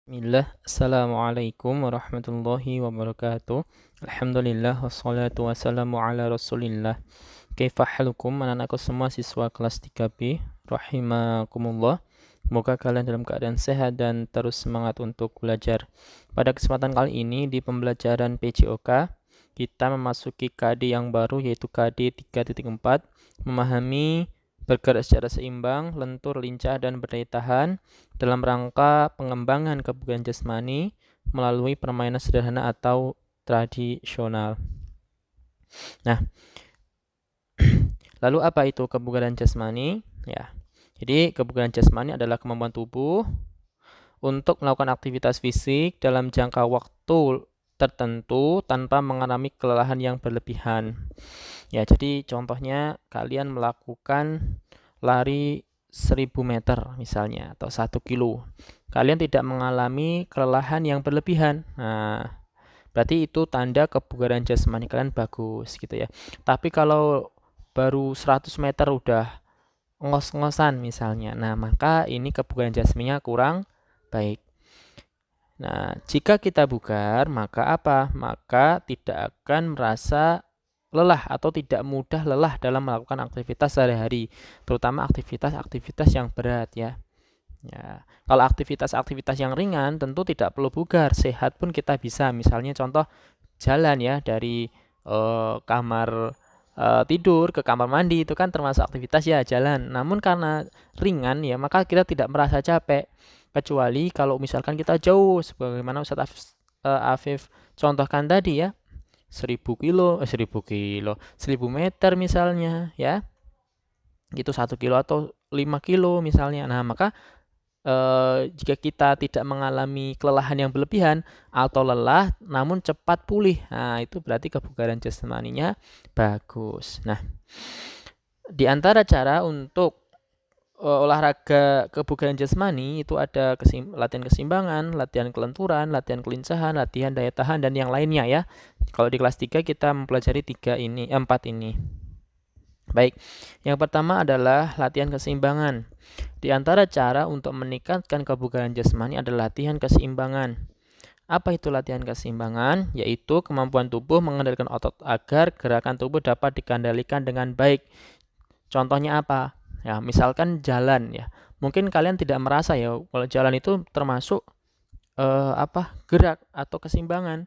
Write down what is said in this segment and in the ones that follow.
Bismillah, Assalamualaikum warahmatullahi wabarakatuh. Alhamdulillah, wassalatu wassalamu ala rasulillah. Kaifa halukum, anak-anakku semua siswa kelas 3B, rahimakumullah. Semoga kalian dalam keadaan sehat dan terus semangat untuk belajar. Pada kesempatan kali ini di pembelajaran PJOK, kita memasuki KD yang baru yaitu KD 3.4, memahami bergerak secara seimbang, lentur, lincah, dan berdaya tahan dalam rangka pengembangan kebugaran jasmani melalui permainan sederhana atau tradisional. Nah, lalu apa itu kebugaran jasmani? Ya, jadi kebugaran jasmani adalah kemampuan tubuh untuk melakukan aktivitas fisik dalam jangka waktu tertentu tanpa mengalami kelelahan yang berlebihan. Ya, jadi contohnya kalian melakukan lari 1000 meter misalnya atau 1 kilo. Kalian tidak mengalami kelelahan yang berlebihan. Nah, berarti itu tanda kebugaran jasmani kalian bagus gitu ya. Tapi kalau baru 100 meter udah ngos-ngosan misalnya. Nah, maka ini kebugaran jasmaninya kurang baik. Nah, jika kita bugar, maka apa? Maka tidak akan merasa lelah atau tidak mudah lelah dalam melakukan aktivitas sehari-hari, terutama aktivitas-aktivitas yang berat ya. Ya, kalau aktivitas-aktivitas yang ringan tentu tidak perlu bugar, sehat pun kita bisa. Misalnya contoh jalan ya dari kamar tidur ke kamar mandi itu kan termasuk aktivitas ya jalan. Namun karena ringan ya maka kita tidak merasa capek. Kecuali kalau misalkan kita jauh sebagaimana Ustadz Afif contohkan tadi ya 1000 meter misalnya ya itu 1 kilo atau 5 kilo misalnya. Nah maka jika kita tidak mengalami kelelahan yang berlebihan atau lelah namun cepat pulih, nah itu berarti kebugaran jasmaninya bagus. Nah, di antara cara untuk olahraga kebugaran jasmani itu ada latihan keseimbangan, latihan kelenturan, latihan kelincahan, latihan daya tahan dan yang lainnya ya. Kalau di kelas 3 kita mempelajari 4 ini. Baik, yang pertama adalah latihan keseimbangan. Di antara cara untuk meningkatkan kebugaran jasmani adalah latihan keseimbangan. Apa itu latihan keseimbangan? Yaitu kemampuan tubuh mengendalikan otot agar gerakan tubuh dapat dikendalikan dengan baik. Contohnya apa? Ya, misalkan jalan ya. Mungkin kalian tidak merasa ya kalau jalan itu termasuk gerak atau keseimbangan.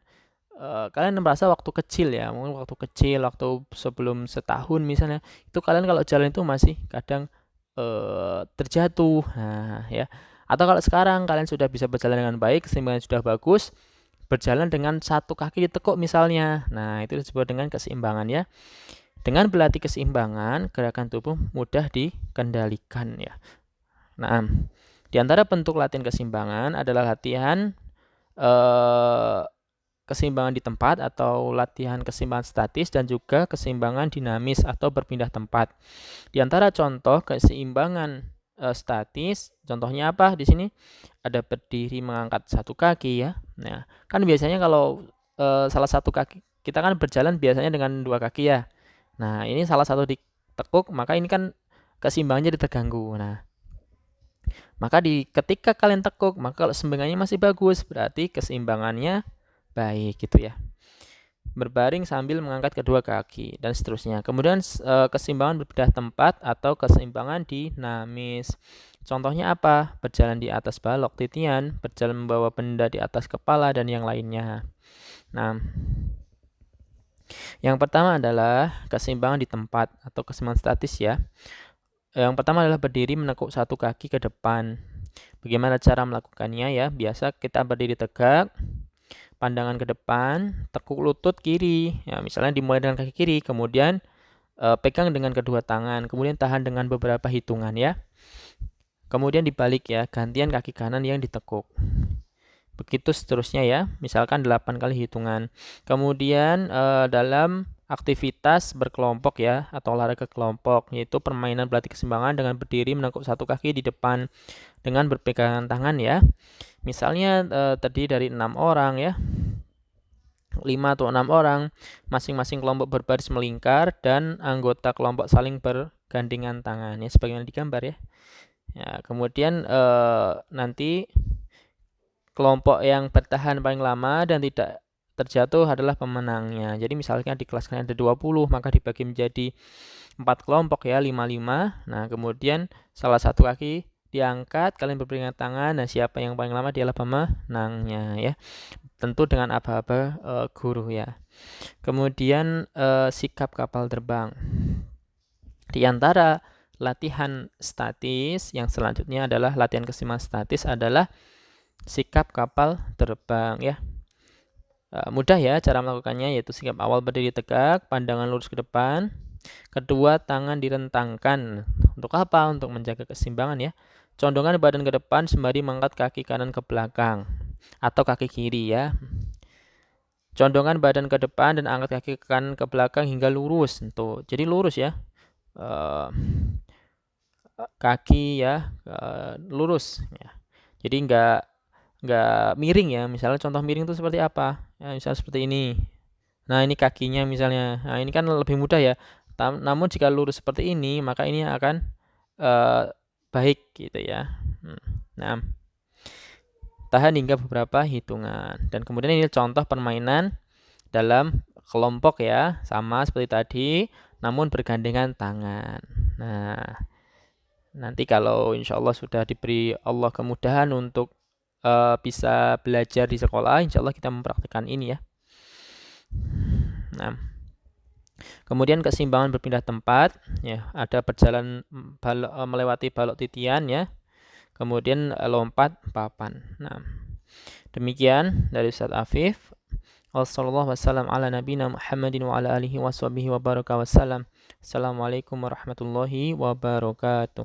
Kalian merasa waktu kecil ya, mungkin waktu kecil, waktu sebelum setahun misalnya, itu kalian kalau jalan itu masih kadang terjatuh, nah ya. Atau kalau sekarang kalian sudah bisa berjalan dengan baik, keseimbangan sudah bagus, berjalan dengan satu kaki ditekuk misalnya, nah itu disebut dengan keseimbangan ya. Dengan berlatih keseimbangan, gerakan tubuh mudah dikendalikan ya. Nah, di antara bentuk latihan keseimbangan adalah latihan keseimbangan di tempat atau latihan keseimbangan statis dan juga keseimbangan dinamis atau berpindah tempat. Di antara contoh keseimbangan statis, contohnya apa di sini? Ada berdiri mengangkat satu kaki ya. Nah, kan biasanya kalau salah satu kaki kita kan berjalan biasanya dengan dua kaki ya. Nah, ini salah satu ditekuk, maka ini kan keseimbangannya terganggu. Nah, maka ketika kalian tekuk, maka kalau keseimbangannya masih bagus, berarti keseimbangannya baik gitu ya. Berbaring sambil mengangkat kedua kaki dan seterusnya. Kemudian keseimbangan berpindah tempat atau keseimbangan dinamis. Contohnya apa? Berjalan di atas balok titian, berjalan membawa benda di atas kepala dan yang lainnya. Nah, yang pertama adalah keseimbangan di tempat atau keseimbangan statis ya. Yang pertama adalah berdiri menekuk satu kaki ke depan. Bagaimana cara melakukannya ya? Biasa kita berdiri tegak, pandangan ke depan, tekuk lutut kiri. Ya, misalnya dimulai dengan kaki kiri, kemudian pegang dengan kedua tangan, kemudian tahan dengan beberapa hitungan ya. Kemudian dibalik ya, gantian kaki kanan yang ditekuk. Begitu seterusnya ya, misalkan 8 kali hitungan. Kemudian dalam aktivitas berkelompok ya, atau olahraga kelompok, yaitu permainan berlatih keseimbangan dengan berdiri menekuk satu kaki di depan dengan berpegangan tangan ya. Misalnya terdiri dari 6 orang ya, 5 atau 6 orang, masing-masing kelompok berbaris melingkar dan anggota kelompok saling bergandengan tangan ya, sebagaimana di gambar ya. Ya, kemudian nanti kelompok yang bertahan paling lama dan tidak terjatuh adalah pemenangnya. Jadi misalnya di kelas kalian ada 20, maka dibagi menjadi 4 kelompok ya, 5-5. Nah, kemudian salah satu kaki diangkat, kalian berpegangan tangan. Nah, siapa yang paling lama dialah pemenangnya ya. Tentu dengan aba-aba guru ya. Kemudian sikap kapal terbang. Di antara latihan statis yang selanjutnya adalah latihan keseimbangan statis adalah sikap kapal terbang ya. Mudah ya cara melakukannya, yaitu sikap awal berdiri tegak, pandangan lurus ke depan. Kedua, tangan direntangkan. Untuk apa? Untuk menjaga keseimbangan ya. Condongan badan ke depan sembari mengangkat kaki kanan ke belakang atau kaki kiri ya. Condongan badan ke depan dan angkat kaki kanan ke belakang hingga lurus. Tuh, jadi lurus ya. Kaki ya lurus ya. Jadi nggak miring ya. Misalnya contoh miring itu seperti apa? Ya, misalnya seperti ini. Nah, ini kakinya misalnya. Nah, ini kan lebih mudah ya. Namun jika lurus seperti ini, maka ini akan baik gitu ya. Nah, tahan hingga beberapa hitungan. Dan kemudian ini contoh permainan dalam kelompok ya. Sama seperti tadi, namun bergandengan tangan. Nah, nanti kalau insya Allah sudah diberi Allah kemudahan untuk bisa belajar di sekolah, insya Allah kita mempraktikkan ini ya. Nah, kemudian keseimbangan berpindah tempat, ya ada berjalan melewati balok titian ya, kemudian lompat papan. Nah, demikian dari Ustaz Afif. Wassallallahu wassalam ala nabiyina Muhammadin wa ala alihi washabihi wa baraka wassalam. Assalamualaikum warahmatullahi wabarakatuh.